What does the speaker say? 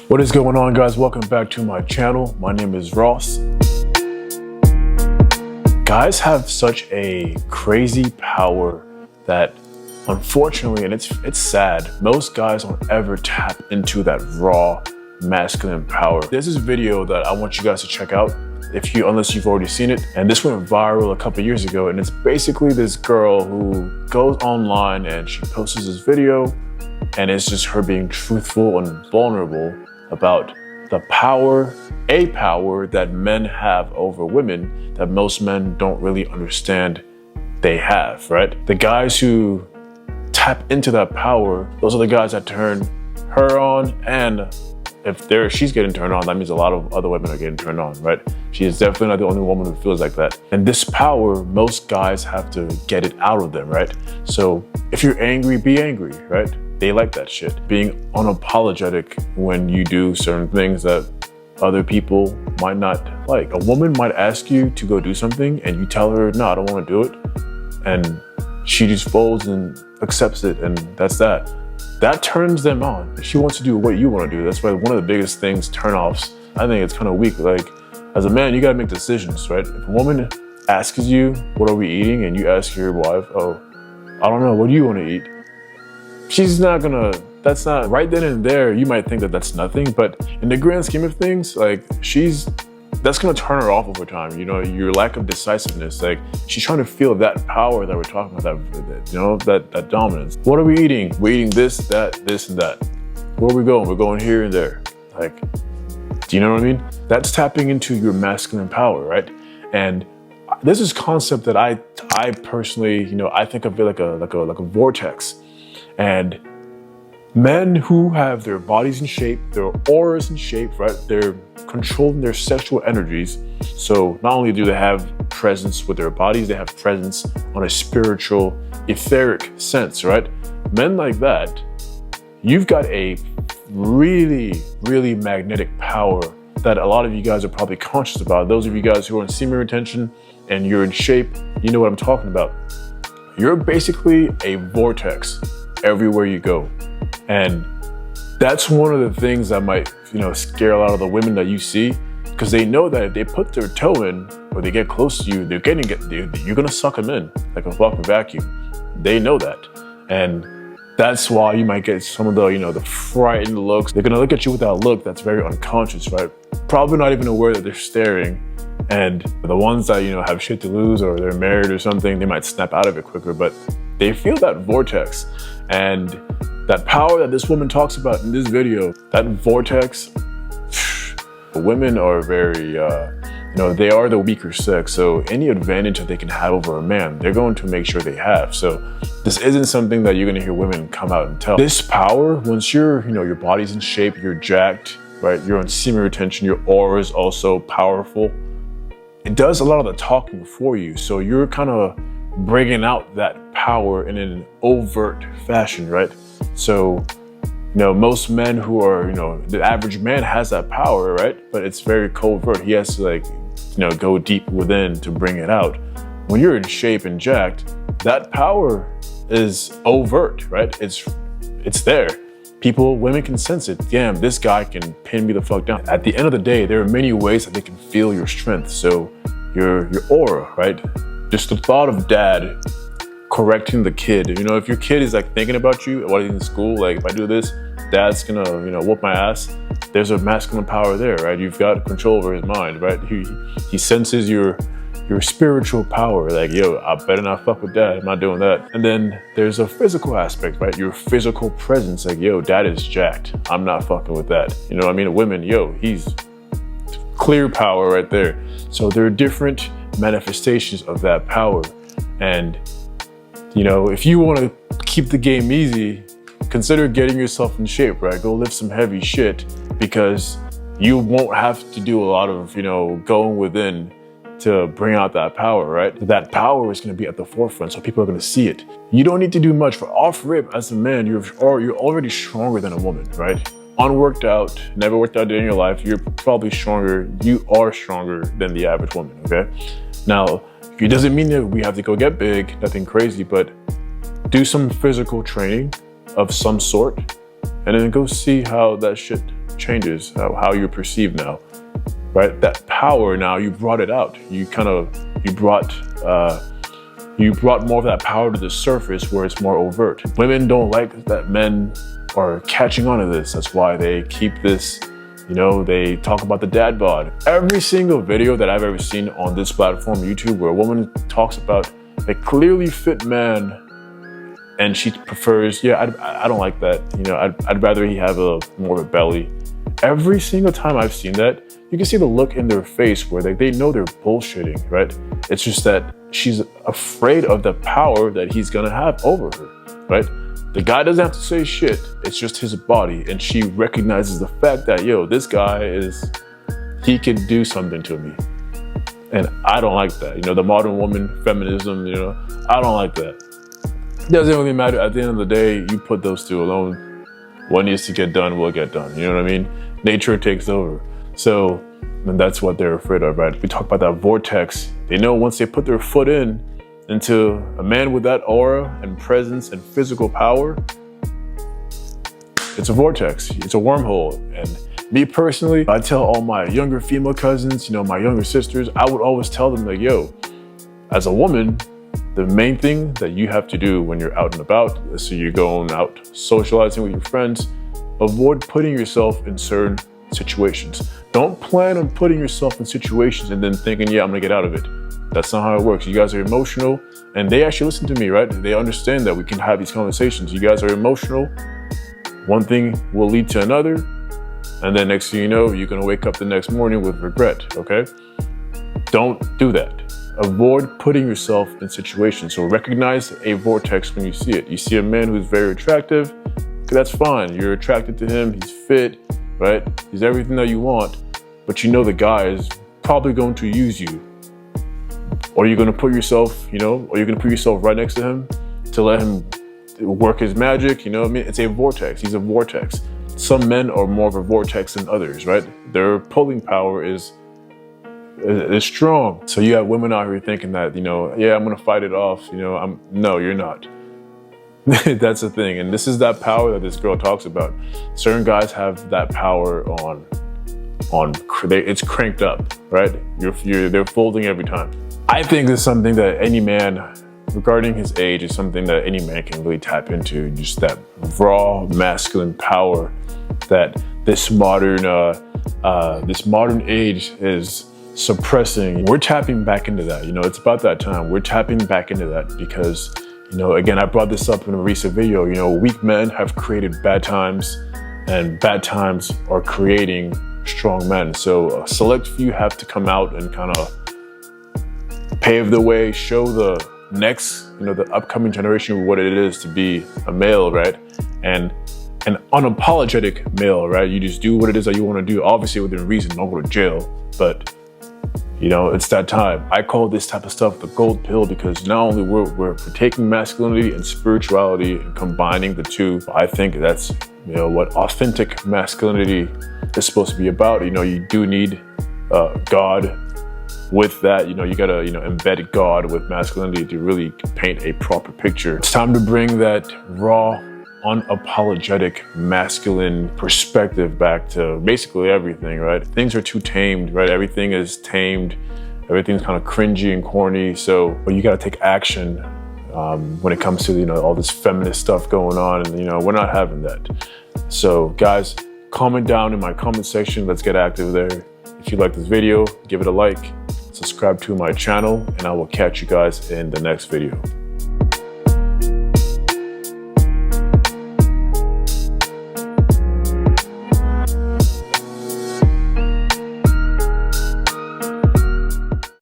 What is going on, guys? Welcome back to my channel. My name is Ross. Guys have such a crazy power that unfortunately, and it's sad, most guys don't ever tap into that raw masculine power. There's this video that I want you guys to check out unless you've already seen it. And this went viral a couple years ago. And it's basically this girl who goes online and she posts this video, and it's just her being truthful and vulnerable about the power that men have over women that most men don't really understand they have, right? The guys who tap into that power, those are the guys that turn her on, and if she's getting turned on, that means a lot of other women are getting turned on, right? She is definitely not the only woman who feels like that. And this power, most guys have to get it out of them, right? So if you're angry, be angry, right? They like that shit. Being unapologetic when you do certain things that other people might not like. A woman might ask you to go do something and you tell her, no, I don't want to do it. And she just folds and accepts it, and that's that. That turns them on. She wants to do what you want to do. That's why one of the biggest things, turnoffs, I think it's kind of weak. Like, as a man, you got to make decisions, right? If a woman asks you, what are we eating? And you ask your wife, oh, I don't know, what do you want to eat? She's not gonna, that's not, right then and there, you might think that that's nothing, but in the grand scheme of things, like, that's gonna turn her off over time. You know, your lack of decisiveness, like, she's trying to feel that power that we're talking about, that dominance. What are we eating? We're eating this, that, this, and that. Where are we going? We're going here and there. Like, do you know what I mean? That's tapping into your masculine power, right? And this is a concept that I personally, I think of it like a vortex. And men who have their bodies in shape, their auras in shape, right? They're controlling their sexual energies. So not only do they have presence with their bodies, they have presence on a spiritual, etheric sense, right? Men like that, you've got a really, really magnetic power that a lot of you guys are probably conscious about. Those of you guys who are in semen retention and you're in shape, you know what I'm talking about. You're basically a vortex everywhere you go. And that's one of the things that might, scare a lot of the women that you see, because they know that if they put their toe in or they get close to you, you're gonna suck them in like a fucking vacuum. They know that. And that's why you might get some of the, the frightened looks. They're gonna look at you with that look that's very unconscious, right? Probably not even aware that they're staring. And the ones that, have shit to lose or they're married or something, they might snap out of it quicker, but they feel that vortex. And that power that this woman talks about in this video, that vortex, women are very, they are the weaker sex. So any advantage that they can have over a man, they're going to make sure they have. So this isn't something that you're going to hear women come out and tell. This power, once your body's in shape, you're jacked, right? You're on semen retention, your aura is also powerful. It does a lot of the talking for you. So you're kind of bringing out that power in an overt fashion, right? So, most men who are, the average man has that power, right? But it's very covert. He has to go deep within to bring it out. When you're in shape and jacked, that power is overt, right? It's there. Women can sense it. Damn, this guy can pin me the fuck down. At the end of the day, there are many ways that they can feel your strength. So your aura, right? Just the thought of dad correcting the kid. If your kid is like thinking about you while he's in school, like, if I do this, dad's gonna, whoop my ass. There's a masculine power there, right? You've got control over his mind, right? He senses your spiritual power. Like, yo, I better not fuck with dad. I'm not doing that. And then there's a physical aspect, right? Your physical presence. Like, yo, dad is jacked. I'm not fucking with that. You know what I mean? Women, yo, he's clear power right there. So there are different manifestations of that power. And if you want to keep the game easy, consider getting yourself in shape, right? Go lift some heavy shit, because you won't have to do a lot of, going within to bring out that power, right? That power is going to be at the forefront, so people are going to see it. You don't need to do much. For off rip, as a man, you're already stronger than a woman, right? Unworked out, never worked out a day in your life, you're probably stronger. You are stronger than the average woman, okay? Now, it doesn't mean that we have to go get big, nothing crazy, but do some physical training of some sort, and then go see how that shit changes, how you're perceived now, right? That power now, you brought it out. You brought more of that power to the surface where it's more overt. Women don't like that men are catching on to this. That's why they keep this, they talk about the dad bod. Every single video that I've ever seen on this platform, YouTube, where a woman talks about a clearly fit man and she prefers, I don't like that. I'd rather he have more of a belly. Every single time I've seen that, you can see the look in their face where they know they're bullshitting, right? It's just that she's afraid of the power that he's gonna have over her, right? The guy doesn't have to say shit. It's just his body. And she recognizes the fact that, this guy he can do something to me. And I don't like that. The modern woman, feminism, I don't like that. It doesn't really matter. At the end of the day, you put those two alone. What needs to get done will get done. You know what I mean? Nature takes over. So, and that's what they're afraid of, right? We talk about that vortex. They know once they put their foot into a man with that aura and presence and physical power, it's a vortex, it's a wormhole. And me personally, I tell all my younger female cousins, my younger sisters, I would always tell them like, as a woman, the main thing that you have to do when you're out and about, so you're going out socializing with your friends, avoid putting yourself in certain situations. Don't plan on putting yourself in situations and then thinking, I'm gonna get out of it. That's not how it works. You guys are emotional, and they actually listen to me, right? They understand that we can have these conversations. You guys are emotional. One thing will lead to another, and then next thing you know, you're gonna wake up the next morning with regret, okay? Don't do that. Avoid putting yourself in situations. So recognize a vortex when you see it. You see a man who's very attractive, okay, that's fine. You're attracted to him, he's fit, right? He's everything that you want, but the guy is probably going to use you. Or you're gonna put yourself, right next to him to let him work his magic, It's a vortex, he's a vortex. Some men are more of a vortex than others, right? Their pulling power is strong. So you have women out here thinking that, I'm gonna fight it off, no, you're not. That's the thing. And this is that power that this girl talks about. Certain guys have that power it's cranked up, right? They're folding every time. I think it's something that any man, regarding his age, is something that any man can really tap into. Just that raw masculine power that this modern age is suppressing. We're tapping back into that. It's about that time. We're tapping back into that because, again, I brought this up in a recent video. Weak men have created bad times, and bad times are creating strong men. So a select few have to come out and kind of pave the way, show the next, the upcoming generation what it is to be a male, right? And an unapologetic male, right? You just do what it is that you want to do, obviously within reason, don't go to jail, but it's that time. I call this type of stuff the gold pill because not only we're taking masculinity and spirituality and combining the two. I think that's, what authentic masculinity is supposed to be about. You do need God with that. You gotta, embed God with masculinity to really paint a proper picture. It's time to bring that raw, unapologetic masculine perspective back to basically everything, right? Things are too tamed, right? Everything is tamed. Everything's kind of cringy and corny. So you got to take action when it comes to, all this feminist stuff going on. And, we're not having that. So guys, comment down in my comment section. Let's get active there. If you like this video, give it a like, subscribe to my channel, and I will catch you guys in the next video.